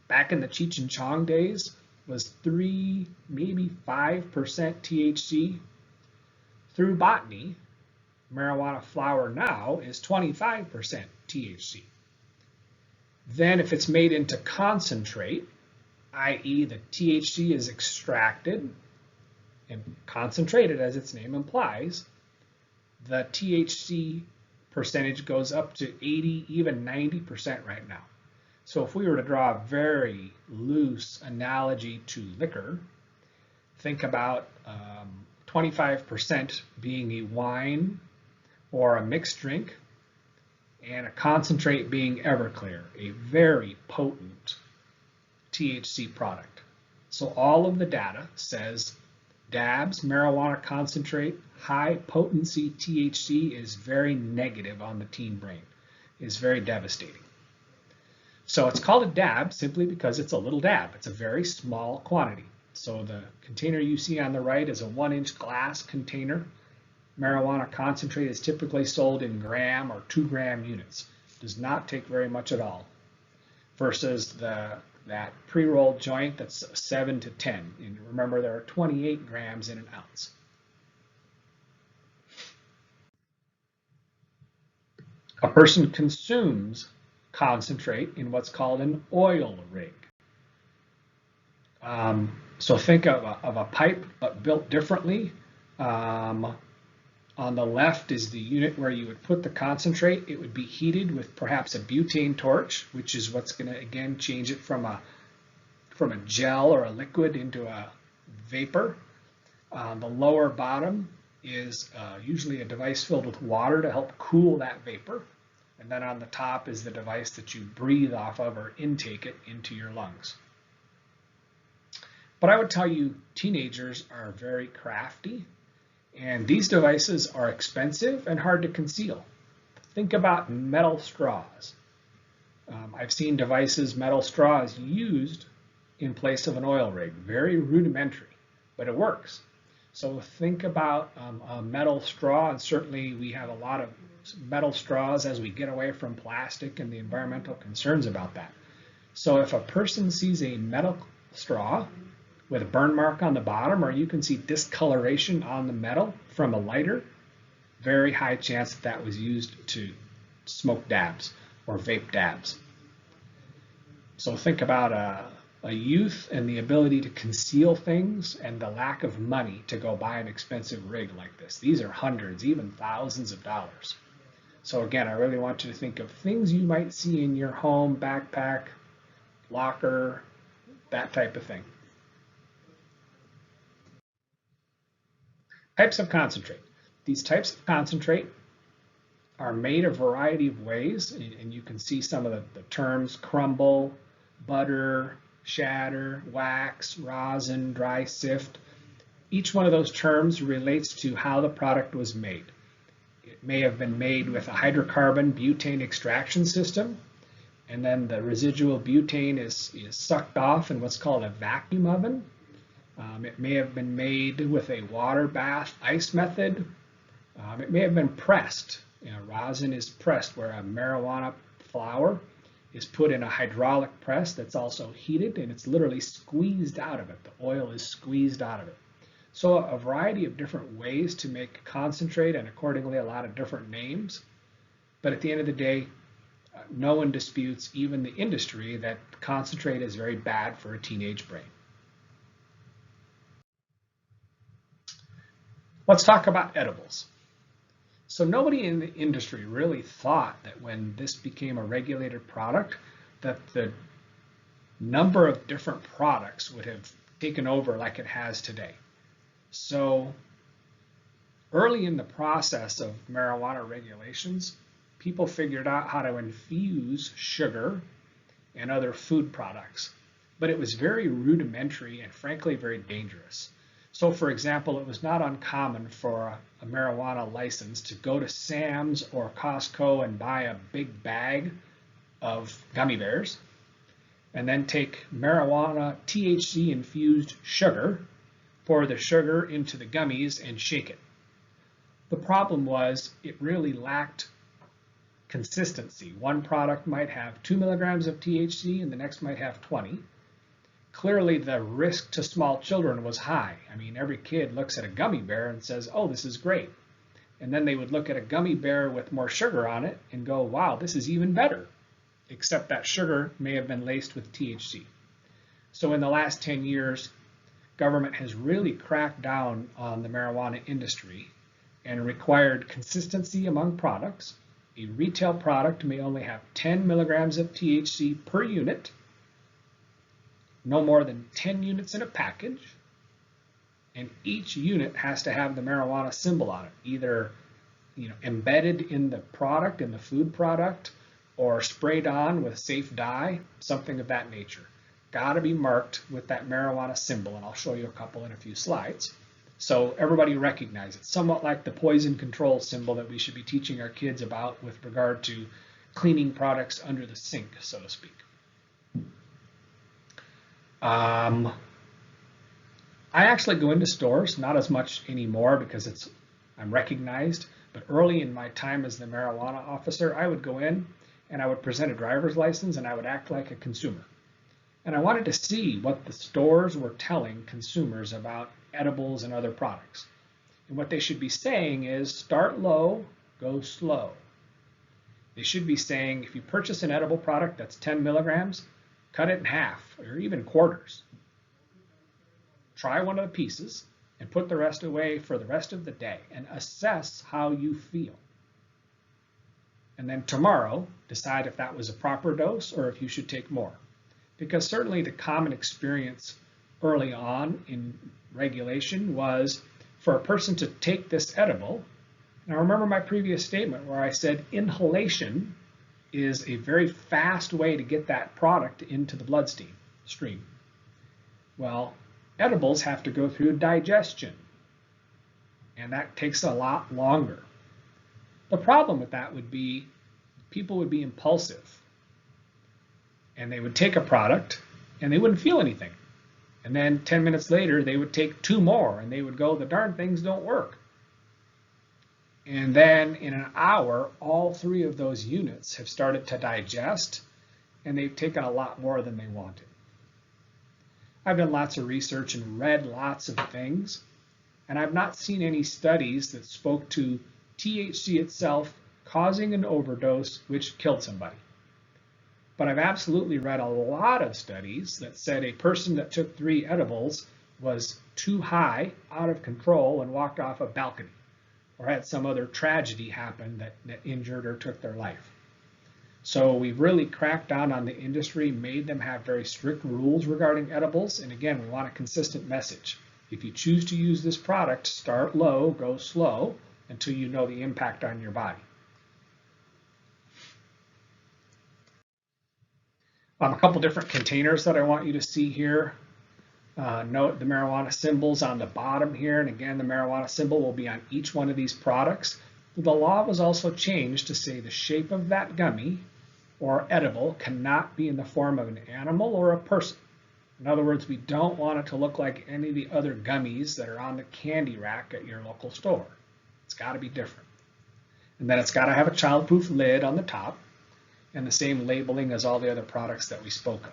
back in the Cheech and Chong days, was 3, maybe 5% THC. Through botany, marijuana flower now is 25% THC. Then if it's made into concentrate, i.e. the THC is extracted and concentrated as its name implies, the THC percentage goes up to 80, even 90% right now. So if we were to draw a very loose analogy to liquor, think about 25% being a wine or a mixed drink, and a concentrate being Everclear, a very potent THC product. So all of the data says dabs, marijuana concentrate, high potency THC is very negative on the teen brain, is very devastating. So it's called a dab simply because it's a little dab. It's a very small quantity. So the container you see on the right is a 1-inch glass container. Marijuana concentrate is typically sold in gram or 2-gram units. Does not take very much at all. Versus that pre-rolled joint that's 7 to 10. And remember, there are 28 grams in an ounce. A person consumes concentrate in what's called an oil rig. So think of a pipe but built differently. On the left is the unit where you would put the concentrate. It would be heated with perhaps a butane torch, which is what's going to again change it from a gel or a liquid into a vapor. The lower bottom is usually a device filled with water to help cool that vapor. And then on the top is the device that you breathe off of or intake it into your lungs. But I would tell you, teenagers are very crafty, and these devices are expensive and hard to conceal. Think about metal straws. I've seen devices, metal straws, used in place of an oil rig. Very rudimentary, but it works. So think about a metal straw, and certainly we have a lot of metal straws as we get away from plastic and the environmental concerns about that. So if a person sees a metal straw with a burn mark on the bottom, or you can see discoloration on the metal from a lighter, very high chance that was used to smoke dabs or vape dabs. So think about a youth and the ability to conceal things and the lack of money to go buy an expensive rig like this. These are hundreds, even thousands of dollars. So again, I really want you to think of things you might see in your home, backpack, locker, that type of thing. Types of concentrate. These types of concentrate are made a variety of ways, and you can see some of the terms: crumble, butter, shatter, wax, rosin, dry sift. Each one of those terms relates to how the product was made. It may have been made with a hydrocarbon butane extraction system, and then the residual butane is sucked off in what's called a vacuum oven. It may have been made with a water bath ice method. It may have been pressed. Rosin is pressed, where a marijuana flower is put in a hydraulic press that's also heated, and it's literally squeezed out of it. The oil is squeezed out of it. So a variety of different ways to make concentrate, and accordingly a lot of different names. But at the end of the day, no one disputes, even the industry, that concentrate is very bad for a teenage brain. Let's talk about edibles. So nobody in the industry really thought that when this became a regulated product, that the number of different products would have taken over like it has today. So early in the process of marijuana regulations, people figured out how to infuse sugar and other food products, but it was very rudimentary and frankly very dangerous. So for example, it was not uncommon for a marijuana license to go to Sam's or Costco and buy a big bag of gummy bears, and then take marijuana THC infused sugar, pour the sugar into the gummies and shake it. The problem was it really lacked consistency. One product might have 2 milligrams of THC and the next might have 20. Clearly the risk to small children was high. I mean, every kid looks at a gummy bear and says, oh, this is great. And then they would look at a gummy bear with more sugar on it and go, wow, this is even better. Except that sugar may have been laced with THC. So in the last 10 years, government has really cracked down on the marijuana industry and required consistency among products, A retail product may only have 10 milligrams of THC per unit, no more than 10 units in a package, and each unit has to have the marijuana symbol on it, either embedded in the product, in the food product, or sprayed on with safe dye, something of that nature. Got to be marked with that marijuana symbol, and I'll show you a couple in a few slides. So everybody recognizes it, somewhat like the poison control symbol that we should be teaching our kids about with regard to cleaning products under the sink, so to speak. I actually go into stores, not as much anymore because I'm recognized, but early in my time as the marijuana officer, I would go in and I would present a driver's license and I would act like a consumer. And I wanted to see what the stores were telling consumers about edibles and other products. And what they should be saying is start low, go slow. They should be saying if you purchase an edible product that's 10 milligrams, cut it in half or even quarters. Try one of the pieces and put the rest away for the rest of the day and assess how you feel. And then tomorrow, decide if that was a proper dose or if you should take more. Because certainly the common experience early on in regulation was for a person to take this edible. Now remember my previous statement where I said inhalation is a very fast way to get that product into the bloodstream. Well, edibles have to go through digestion, and that takes a lot longer. The problem with that would be people would be impulsive, and they would take a product and they wouldn't feel anything. And then 10 minutes later, they would take 2 more and they would go, the darn things don't work. And then in an hour, all 3 of those units have started to digest and they've taken a lot more than they wanted. I've done lots of research and read lots of things, and I've not seen any studies that spoke to THC itself causing an overdose which killed somebody. But I've absolutely read a lot of studies that said a person that took 3 edibles was too high, out of control, and walked off a balcony, or had some other tragedy happen that injured or took their life. So we've really cracked down on the industry, made them have very strict rules regarding edibles, and again, we want a consistent message. If you choose to use this product, start low, go slow, until you know the impact on your body. A couple different containers that I want you to see here. Note the marijuana symbols on the bottom here, and again, the marijuana symbol will be on each one of these products. The law was also changed to say the shape of that gummy or edible cannot be in the form of an animal or a person. In other words, we don't want it to look like any of the other gummies that are on the candy rack at your local store. It's got to be different. And then it's got to have a childproof lid on the top and the same labeling as all the other products that we spoke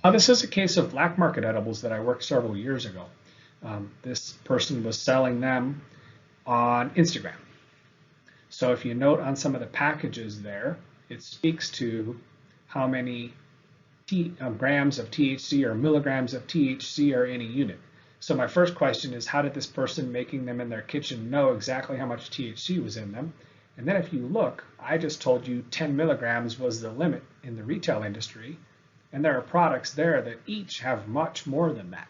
of. This is a case of black market edibles that I worked several years ago. This person was selling them on Instagram. So if you note on some of the packages there, it speaks to how many grams of THC or milligrams of THC are in a unit. So my first question is, how did this person making them in their kitchen know exactly how much THC was in them? And then if you look, I just told you 10 milligrams was the limit in the retail industry, and there are products there that each have much more than that.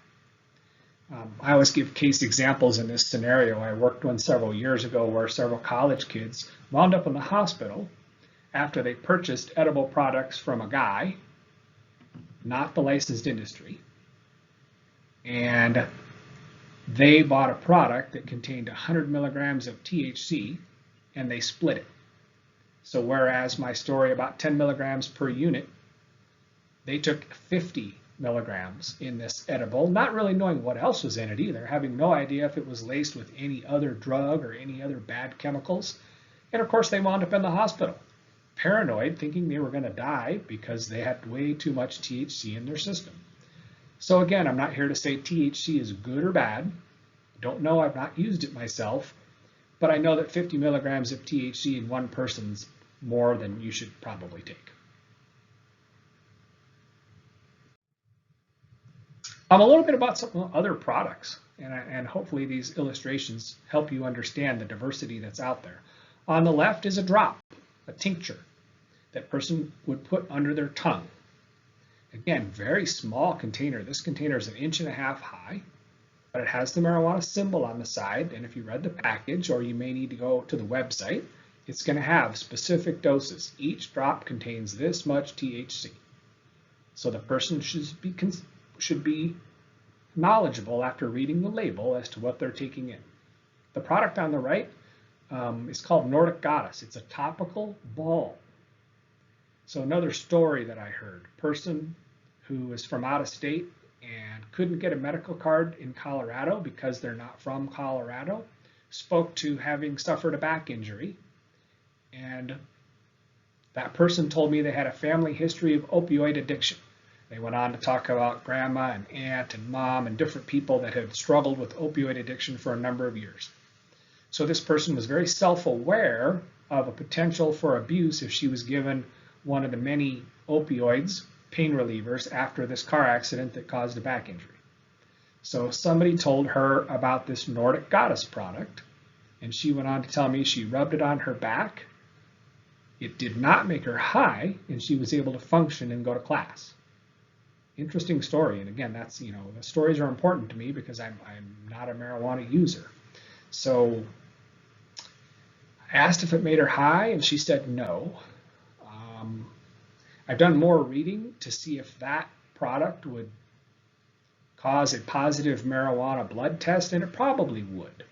I always give case examples in this scenario. I worked one several years ago where several college kids wound up in the hospital after they purchased edible products from a guy, not the licensed industry, and they bought a product that contained 100 milligrams of THC and they split it. So whereas my story about 10 milligrams per unit, they took 50 milligrams in this edible, not really knowing what else was in it either, having no idea if it was laced with any other drug or any other bad chemicals. And of course they wound up in the hospital, paranoid, thinking they were going to die because they had way too much THC in their system. So again, I'm not here to say THC is good or bad. Don't know, I've not used it myself, but I know that 50 milligrams of THC in one person's more than you should probably take. A little bit about some other products. and hopefully these illustrations help you understand the diversity that's out there. On the left is a drop, a tincture that person would put under their tongue. Again, very small container. This container is 1.5 inches high, but it has the marijuana symbol on the side. And if you read the package, or you may need to go to the website, it's going to have specific doses. Each drop contains this much THC. So the person should be knowledgeable after reading the label as to what they're taking in. The product on the right is called Nordic Goddess. It's a topical balm. So another story that I heard, person who was from out of state and couldn't get a medical card in Colorado because they're not from Colorado, spoke to having suffered a back injury. And that person told me they had a family history of opioid addiction. They went on to talk about grandma and aunt and mom and different people that had struggled with opioid addiction for a number of years. So this person was very self-aware of a potential for abuse if she was given one of the many opioids, pain relievers, after this car accident that caused a back injury. So somebody told her about this Nordic Goddess product, and she went on to tell me she rubbed it on her back. It did not make her high, and she was able to function and go to class. Interesting story, and again, that's, the stories are important to me because I'm not a marijuana user. So I asked if it made her high, and she said no. I've done more reading to see if that product would cause a positive marijuana blood test, and it probably would.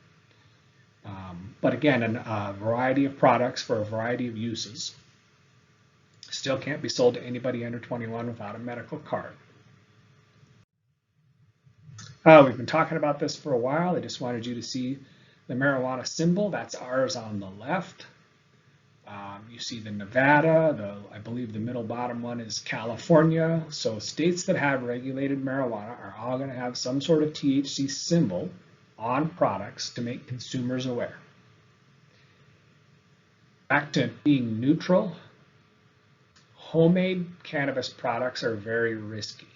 But again, a variety of products for a variety of uses still can't be sold to anybody under 21 without a medical card. We've been talking about this for a while. I just wanted you to see the marijuana symbol. That's ours on the left. You see the Nevada, I believe the middle bottom one is California. So states that have regulated marijuana are all going to have some sort of THC symbol on products to make consumers aware. Back to being neutral, homemade cannabis products are very risky.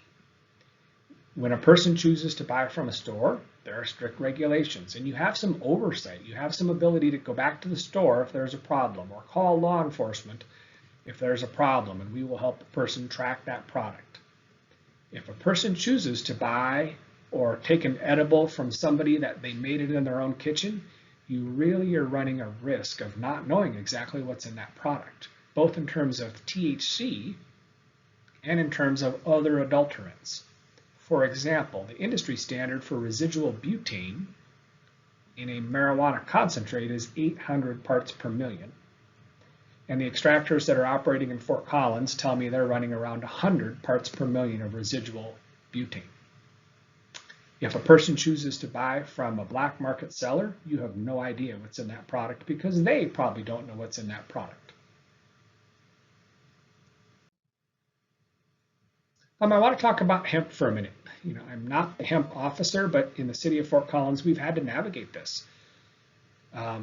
When a person chooses to buy from a store, there are strict regulations, and you have some oversight. You have some ability to go back to the store if there's a problem, or call law enforcement if there's a problem, and we will help the person track that product. If a person chooses to buy or take an edible from somebody that they made it in their own kitchen, you really are running a risk of not knowing exactly what's in that product, both in terms of THC and in terms of other adulterants. For example, the industry standard for residual butane in a marijuana concentrate is 800 parts per million. And the extractors that are operating in Fort Collins tell me they're running around 100 parts per million of residual butane. If a person chooses to buy from a black market seller, you have no idea what's in that product because they probably don't know what's in that product. I want to talk about hemp for a minute. I'm not a hemp officer, but in the city of Fort Collins, we've had to navigate this.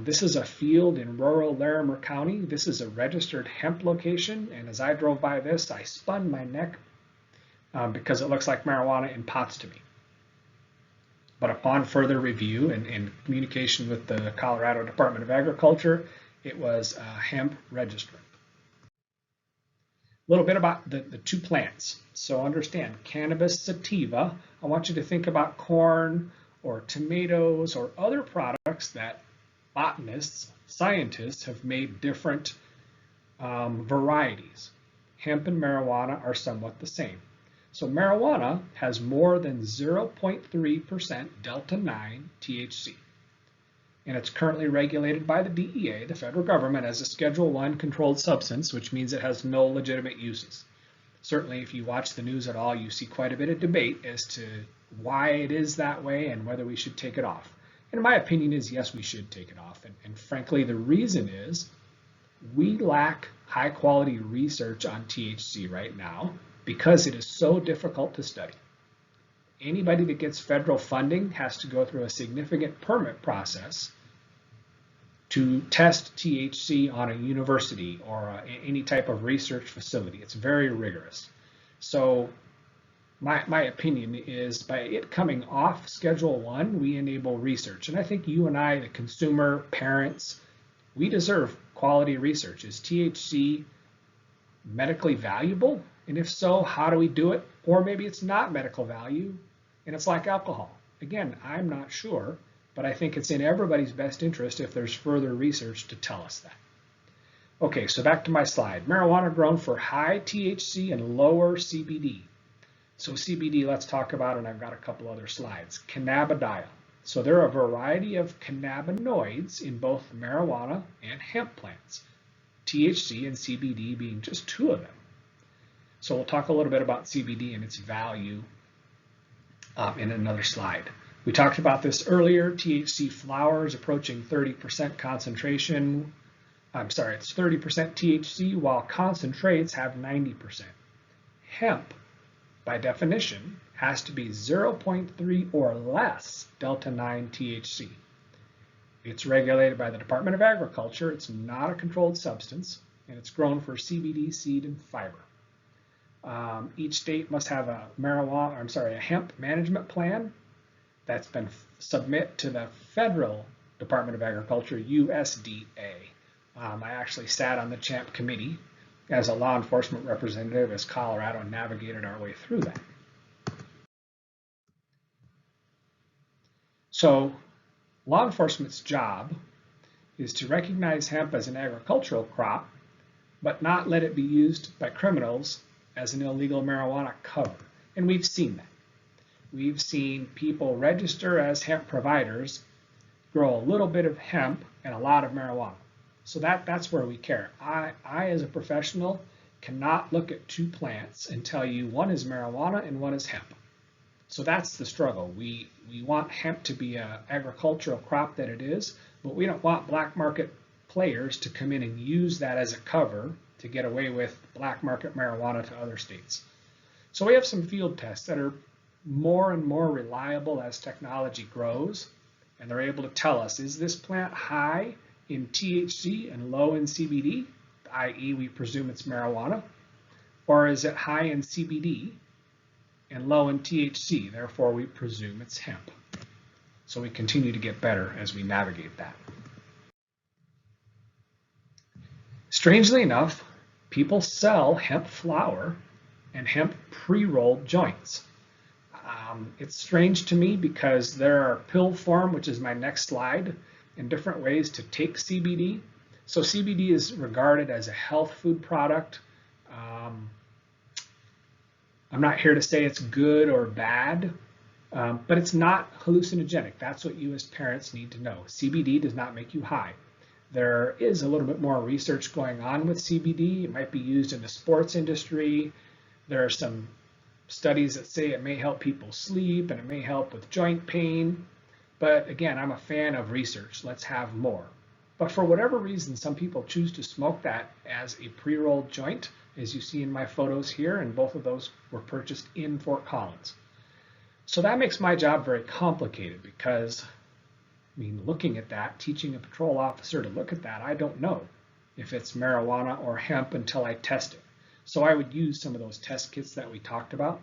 This is a field in rural Larimer County. This is a registered hemp location, and as I drove by this, I spun my neck because it looks like marijuana in pots to me. But upon further review and communication with the Colorado Department of Agriculture, it was a hemp registrant. A little bit about the two plants. So understand, cannabis sativa, I want you to think about corn or tomatoes or other products that botanists, scientists have made different varieties. Hemp and marijuana are somewhat the same. So marijuana has more than 0.3% delta-9 THC. And it's currently regulated by the DEA, the federal government, as a Schedule I controlled substance, which means it has no legitimate uses. Certainly, if you watch the news at all, you see quite a bit of debate as to why it is that way and whether we should take it off. And my opinion is, yes, we should take it off. And frankly, the reason is we lack high-quality research on THC right now because it is so difficult to study. Anybody that gets federal funding has to go through a significant permit process to test THC on a university or any type of research facility. It's very rigorous. So my opinion is by it coming off Schedule 1, we enable research. And I think you and I, the consumer, parents, we deserve quality research. Is THC medically valuable? And if so, how do we do it? Or maybe it's not medical value and it's like alcohol. Again, I'm not sure, but I think it's in everybody's best interest if there's further research to tell us that. Okay, so back to my slide. Marijuana grown for high THC and lower CBD. So CBD, let's talk about, and I've got a couple other slides. Cannabidiol. So there are a variety of cannabinoids in both marijuana and hemp plants, THC and CBD being just two of them. So we'll talk a little bit about CBD and its value in another slide. We talked about this earlier. THC flowers approaching 30% concentration. I'm sorry, it's 30% THC, while concentrates have 90%. Hemp, by definition, has to be 0.3 or less Delta 9 THC. It's regulated by the Department of Agriculture. It's not a controlled substance, and it's grown for CBD, seed, and fiber. Each state must have a hemp management plan that's been submit to the Federal Department of Agriculture, USDA. I actually sat on the CHAMP committee as a law enforcement representative as Colorado navigated our way through that. So law enforcement's job is to recognize hemp as an agricultural crop, but not let it be used by criminals as an illegal marijuana cover. And we've seen that. We've seen people register as hemp providers, grow a little bit of hemp and a lot of marijuana. So that's where we care. I, as a professional, cannot look at two plants and tell you one is marijuana and one is hemp. So that's the struggle. We want hemp to be an agricultural crop that it is, but we don't want black market players to come in and use that as a cover to get away with black market marijuana to other states. So we have some field tests that are more and more reliable as technology grows, and they're able to tell us, is this plant high in THC and low in CBD, i.e. we presume it's marijuana, or is it high in CBD and low in THC, therefore we presume it's hemp. So we continue to get better as we navigate that. Strangely enough, people sell hemp flower and hemp pre-rolled joints. It's strange to me because there are pill form, which is my next slide, and different ways to take CBD. So CBD is regarded as a health food product. I'm not here to say it's good or bad, but it's not hallucinogenic. That's what you as parents need to know. CBD does not make you high. There is a little bit more research going on with CBD. It might be used in the sports industry. There are some studies that say it may help people sleep and it may help with joint pain. But again, I'm a fan of research. Let's have more. But for whatever reason, some people choose to smoke that as a pre-rolled joint, as you see in my photos here, and both of those were purchased in Fort Collins. So that makes my job very complicated because, looking at that, teaching a patrol officer to look at that, I don't know if it's marijuana or hemp until I test it. So I would use some of those test kits that we talked about.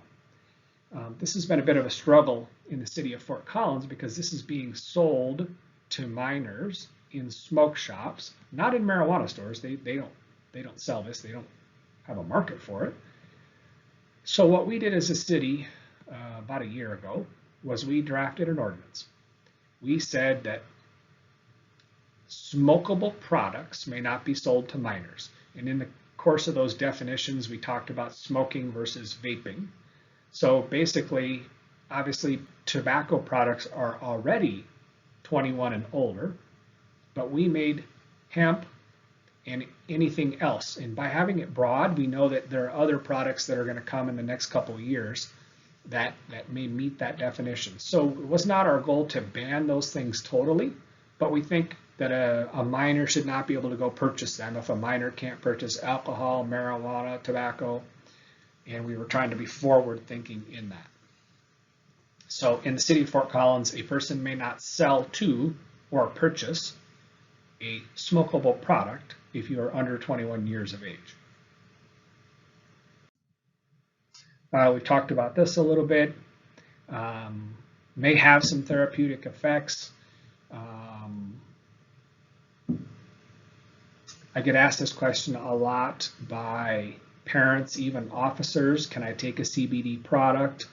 This has been a bit of a struggle in the city of Fort Collins because this is being sold to minors in smoke shops, not in marijuana stores. They don't sell this. They don't have a market for it. So what we did as a city about a year ago was we drafted an ordinance. We said that smokable products may not be sold to minors. And in the course of those definitions, we talked about smoking versus vaping. So basically, obviously, tobacco products are already 21 and older, but we made hemp and anything else. And by having it broad, we know that there are other products that are going to come in the next couple of years that may meet that definition. So it was not our goal to ban those things totally, but we think that a minor should not be able to go purchase them if a minor can't purchase alcohol, marijuana, tobacco, and we were trying to be forward thinking in that. So in the city of Fort Collins, a person may not sell to or purchase a smokable product if you are under 21 years of age. We talked about this a little bit. May have some therapeutic effects. I get asked this question a lot by parents, even officers. Can I take a CBD product?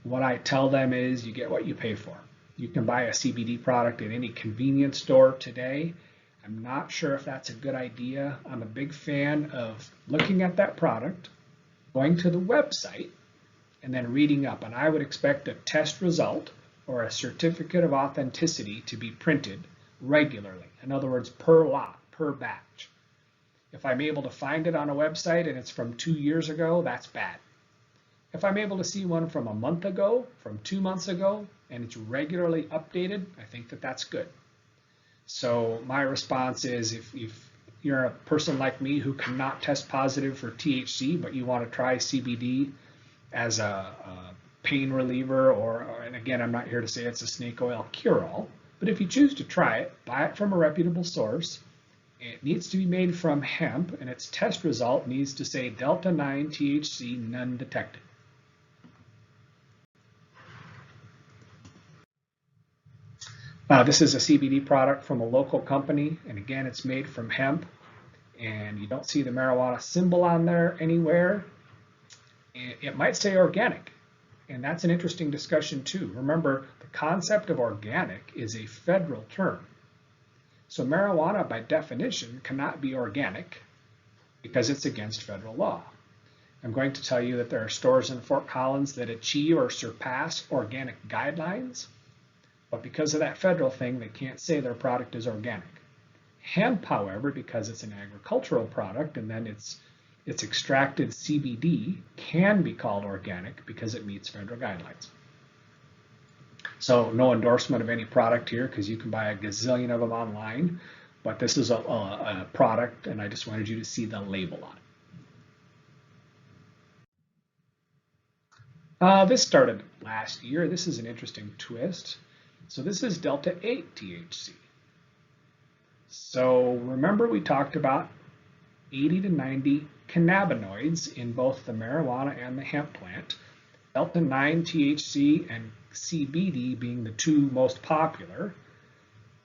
What I tell them is you get what you pay for. You can buy a CBD product at any convenience store today. I'm not sure if that's a good idea. I'm a big fan of looking at that product, going to the website, and then reading up. And I would expect a test result or a certificate of authenticity to be printed regularly. In other words, per lot, per batch. If I'm able to find it on a website and it's from 2 years ago, that's bad. If I'm able to see one from a month ago, from 2 months ago, and it's regularly updated, I think that that's good. So my response is if you're a person like me who cannot test positive for THC, but you want to try CBD as a pain reliever, and again, I'm not here to say it's a snake oil cure-all, but if you choose to try it, buy it from a reputable source. It needs to be made from hemp, and its test result needs to say delta-9 THC none detected. This is a CBD product from a local company, and again, it's made from hemp, and you don't see the marijuana symbol on there anywhere. It might say organic, and that's an interesting discussion too. Remember, the concept of organic is a federal term. So marijuana, by definition, cannot be organic because it's against federal law. I'm going to tell you that there are stores in Fort Collins that achieve or surpass organic guidelines, but because of that federal thing, they can't say their product is organic. Hemp, however, because it's an agricultural product and then it's extracted CBD, can be called organic because it meets federal guidelines. So no endorsement of any product here because you can buy a gazillion of them online, but this is a product and I just wanted you to see the label on it. This started last year. This is an interesting twist. So this is delta-8 THC. So remember we talked about 80 to 90 cannabinoids in both the marijuana and the hemp plant. Delta-9 THC and CBD being the two most popular.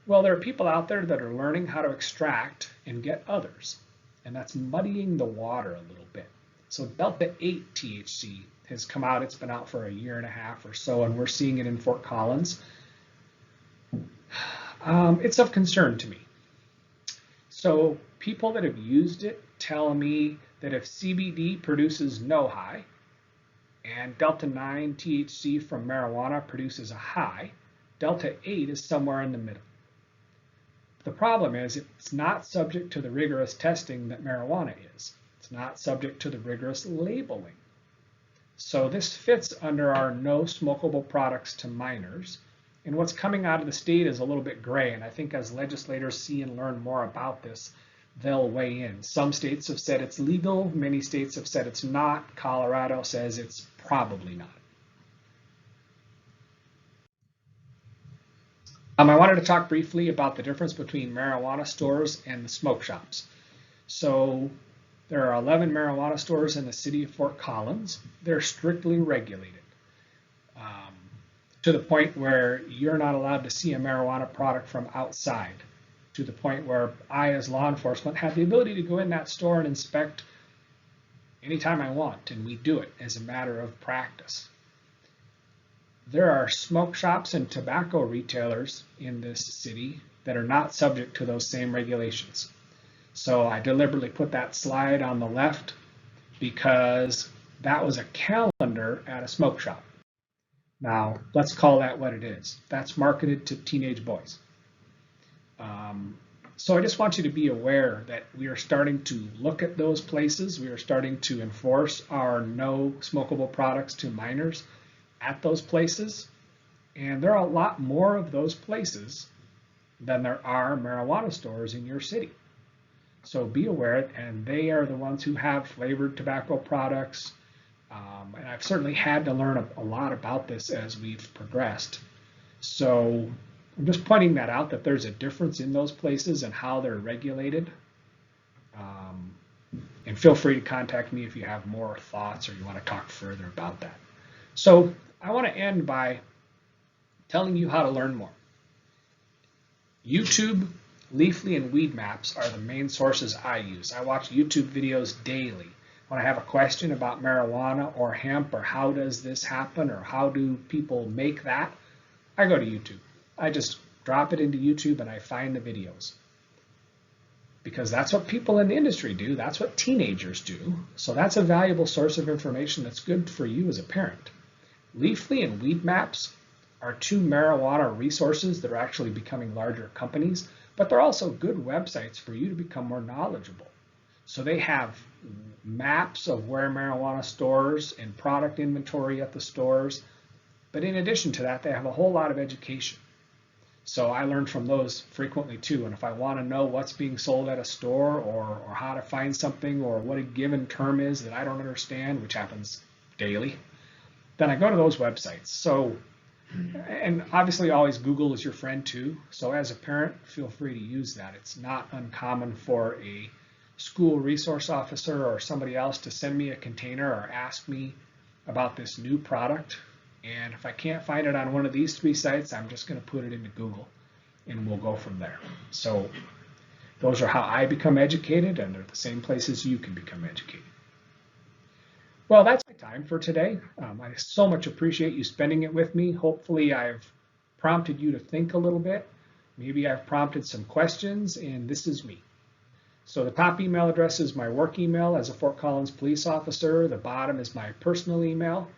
Well, there are people out there that are learning how to extract and get others, and that's muddying the water a little bit. So delta-8 THC has come out. It's been out for a year and a half or so, and we're seeing it in Fort Collins. It's of concern to me. So people that have used it tell me that if CBD produces no high, and delta-9 THC from marijuana produces a high, delta-8 is somewhere in the middle. The problem is it's not subject to the rigorous testing that marijuana is. It's not subject to the rigorous labeling. So this fits under our no smokable products to minors. And what's coming out of the state is a little bit gray. And I think as legislators see and learn more about this, they'll weigh in. Some states have said it's legal. Many states have said it's not. Colorado says it's probably not. I wanted to talk briefly about the difference between marijuana stores and the smoke shops. So there are 11 marijuana stores in the city of Fort Collins. They're strictly regulated to the point where you're not allowed to see a marijuana product from outside, to the point where I, as law enforcement, have the ability to go in that store and inspect anytime I want, and we do it as a matter of practice. There are smoke shops and tobacco retailers in this city that are not subject to those same regulations. So I deliberately put that slide on the left because that was a calendar at a smoke shop. Now, let's call that what it is. That's marketed to teenage boys. So I just want you to be aware that we are starting to look at those places. We are starting to enforce our no smokable products to minors at those places. And there are a lot more of those places than there are marijuana stores in your city. So be aware, and they are the ones who have flavored tobacco products. And I've certainly had to learn a lot about this as we've progressed. So I'm just pointing that out, that there's a difference in those places and how they're regulated. And feel free to contact me if you have more thoughts or you want to talk further about that. So I want to end by telling you how to learn more. YouTube, Leafly, and Weed Maps are the main sources I use. I watch YouTube videos daily. When I have a question about marijuana or hemp or how does this happen or how do people make that, I go to YouTube. I just drop it into YouTube and I find the videos. Because that's what people in the industry do. That's what teenagers do. So that's a valuable source of information that's good for you as a parent. Leafly and Weed Maps are two marijuana resources that are actually becoming larger companies, but they're also good websites for you to become more knowledgeable. So they have maps of where marijuana stores and product inventory at the stores. But in addition to that, they have a whole lot of education. So I learn from those frequently too. And if I want to know what's being sold at a store or how to find something or what a given term is that I don't understand, which happens daily, then I go to those websites. So, and obviously always Google is your friend too. So as a parent, feel free to use that. It's not uncommon for a school resource officer or somebody else to send me a container or ask me about this new product. And if I can't find it on one of these three sites, I'm just going to put it into Google and we'll go from there. So those are how I become educated, and they're the same places you can become educated. Well, that's my time for today. I so much appreciate you spending it with me. Hopefully I've prompted you to think a little bit. Maybe I've prompted some questions, and this is me. So the top email address is my work email as a Fort Collins police officer. The bottom is my personal email,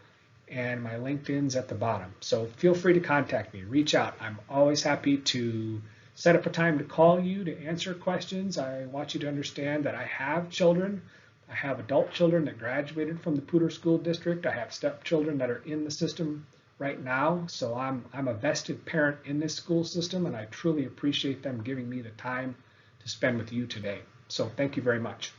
and my LinkedIn's at the bottom. So feel free to contact me, reach out. I'm always happy to set up a time to call you to answer questions. I want you to understand that I have children. I have adult children that graduated from the Poudre School District. I have stepchildren that are in the system right now. So I'm a vested parent in this school system, and I truly appreciate them giving me the time to spend with you today. So thank you very much.